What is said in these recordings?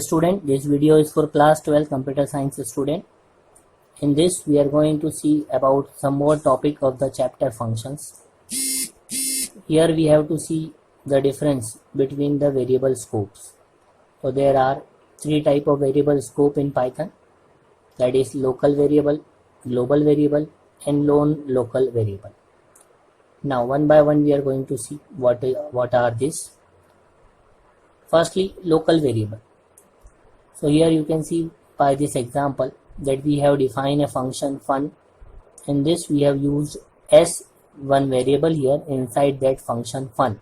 student, this video is for class 12 computer science student. In this we are going to see about some more topic of the chapter functions. Here we have to see the difference between the variable scopes. So there are three type of variable scope in Python, that is local variable, global variable and non-local variable. Now one by one we are going to see what are these. Firstly, local variable. So here you can see by this example that we have defined a function fun. In this we have used s1 variable here inside that function fun.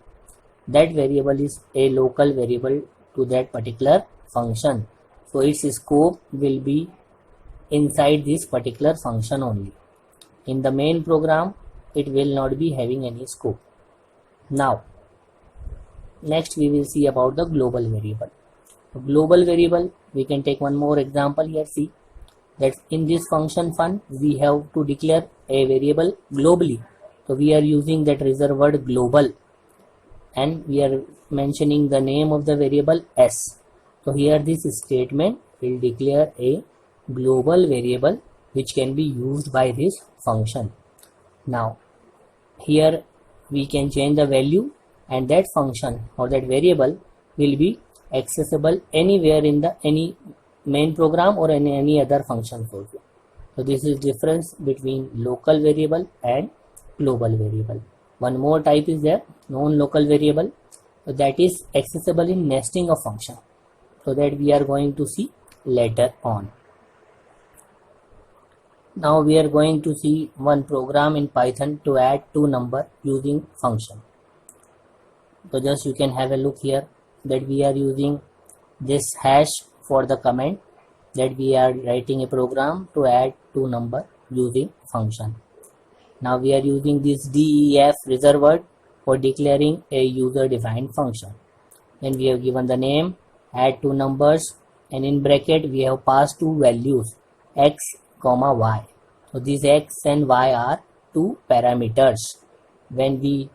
That variable is a local variable to that particular function. So its scope will be inside this particular function only. In the main program it will not be having any scope. Now next we will see about the global variable. So global variable, we can take one more example here. See that in this function fun we have to declare a variable globally. So we are using that reserved word global and we are mentioning the name of the variable s. So here this statement will declare a global variable which can be used by this function. Now here we can change the value and that function or that variable will be accessible anywhere in the any main program or any other function also. So this is difference between local variable and global variable. One more type is there, non-local variable, so that is accessible in nesting of function. So that we are going to see later on. Now we are going to see one program in Python to add two number using function. So just you can have a look here that we are using this hash for the comment, that we are writing a program to add two number using function. Now we are using this def reserved word for declaring a user defined function. Then we have given the name, add two numbers, and in bracket we have passed two values x comma y. So these x and y are two parameters. When we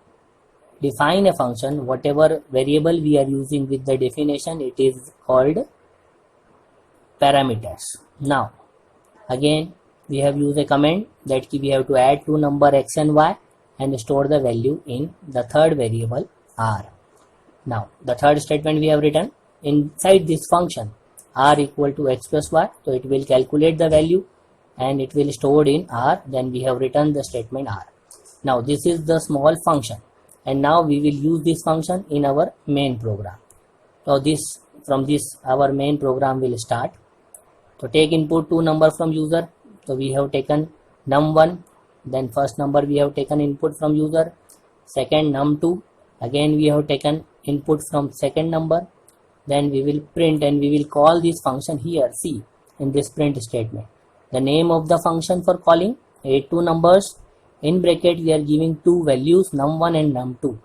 define a function, whatever variable we are using with the definition, it is called parameters. Now again we have used a comment that we have to add two number x and y and store the value in the third variable r. Now the third statement we have written inside this function r equal to x plus y, so it will calculate the value and it will store in r. Then we have written the statement r. Now this is the small function and now we will use this function in our main program. So from this our main program will start. So take input two number from user. So we have taken num1, then first number we have taken input from user, second num2, again we have taken input from second number. Then we will print and we will call this function here. See in this print statement the name of the function for calling two numbers. In bracket we are giving two values num1 and num2.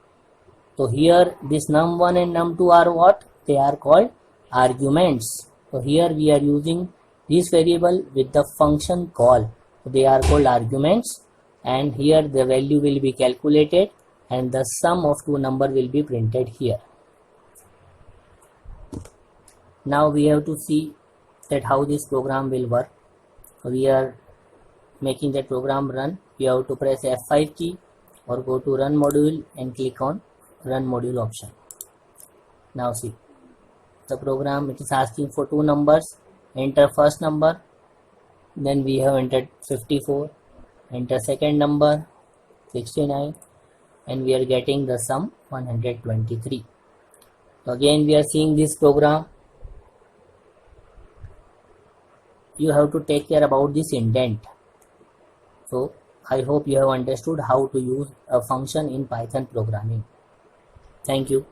So here this num1 and num2 are what? They are called arguments. So here we are using this variable with the function call. So they are called arguments and here the value will be calculated and the sum of two number will be printed here. Now we have to see that how this program will work. So we are making that program run. You have to press F5 key or go to run module and click on run module option. Now see the program, it is asking for two numbers. Enter first number, then we have entered 54, enter second number 69 and we are getting the sum 123. So again we are seeing this program. You have to take care about this indent. So I hope you have understood how to use a function in Python programming. Thank you.